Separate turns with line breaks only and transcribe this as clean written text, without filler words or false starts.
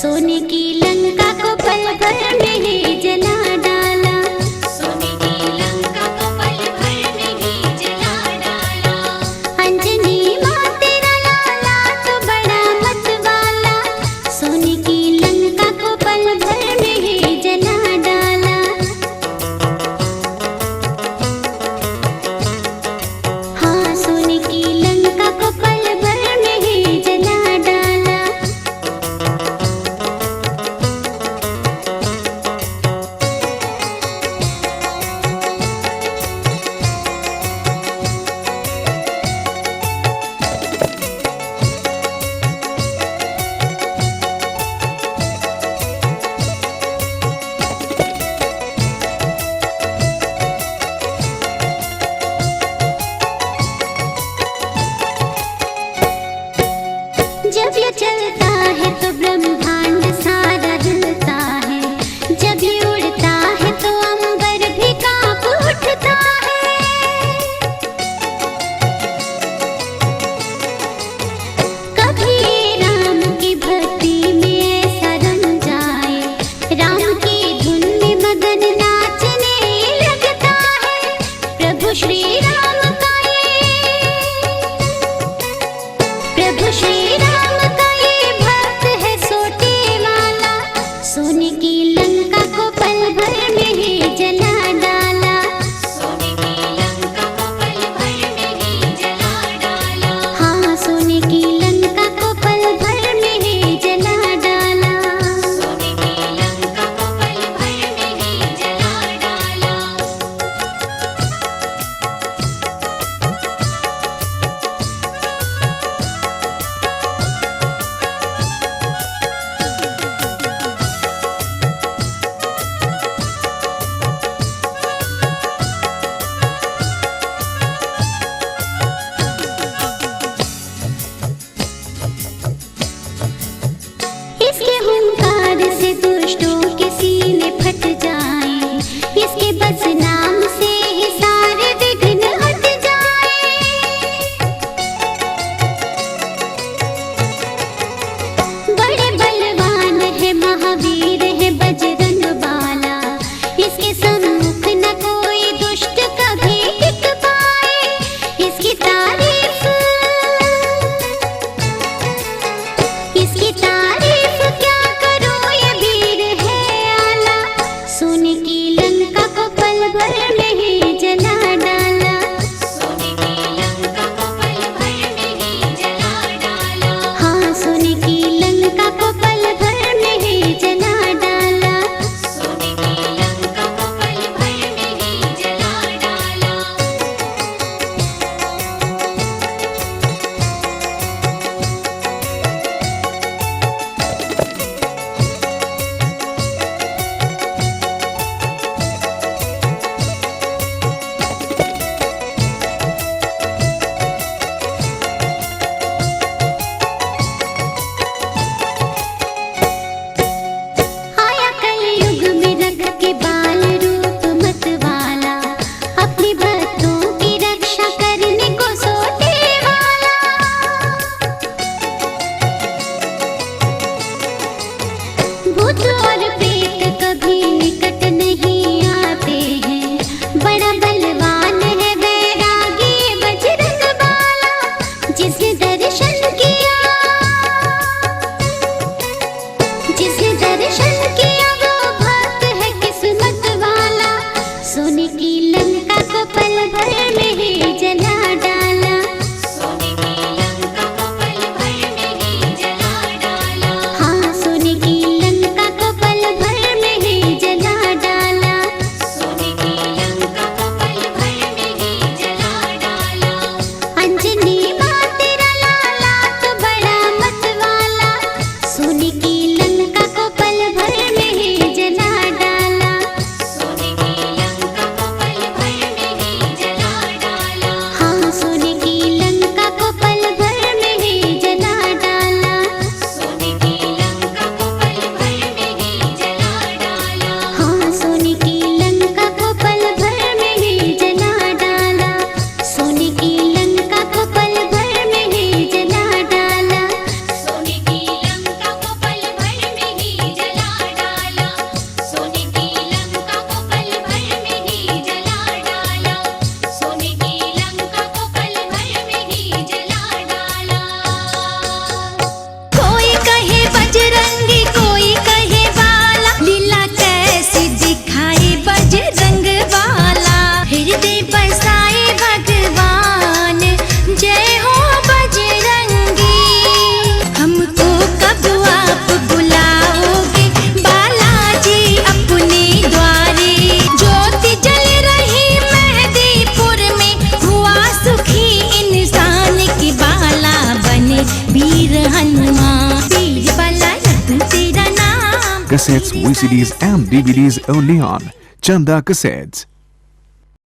सोने की लंका को पल भर में ही जला डाला। सोने की लंका को पल भर में ही जला डाला। अंजनी माँ तेरा लाला तो बड़ा मतवाला। सोने की लंका को पल भर में ही जला डाला। हाँ, सोने की लंका को पल भर में ही जला डाला। जब ये चलता है तो ब्रह्मांड सारा हिलता है। जब ये उड़ता है तो अंबर भी कांप उठता है। कभी राम की भक्ति में ऐसा रम जाए, राम की धुन में मगन नाचने लगता है। प्रभु श्री राम का प्रभु श्री राम का ये भक्त है सोटे वाला। सोने की लंका को पल भर में ही जला डाला। सोने की लंका को पल भर में ही जला डाला। हाँ, सोने की लंका को पल भर में ही जला डाला। सोने की लंका को पल भर में ही जला डाला। इसके हुंकार से दुष्टों के सीने फट जाएं। इसके बस नाम से ही सारे विघ्न हट जाएं। बड़े बलवान है, महावीर है बजरंग बाला। इसके सम्मुख न कोई दुष्ट कभी टिक पाए। इसकी तारीफ क्या करो, ये वीर है आला। सोने की लंका को पल भर में ही जला डाला। सोने की लंका को पल भर में ही जला डाला। हाँ, सोने की लंका को पल भर में ही जला डाला। सोने की लंका को पल भर में ही जला डाला। आया कलयुग में रख के बाल रूप मतवाला। अपने भक्तों की रक्षा करने को सोटे वाला। भूत और प्रेत कभी निकट नहीं आते हैं। बड़ा बलवान है बैरागी बजरंग बाला। जिसने दर्शन किया वो भक्त है किस्मत वाला। सोने की लंका को पल भर में ही जला डाला। सोने की लंका को पल भर में ही जला डाला। हाँ, सोने की लंका को
Cassettes, VCDs and DVDs only on Chanda Cassettes.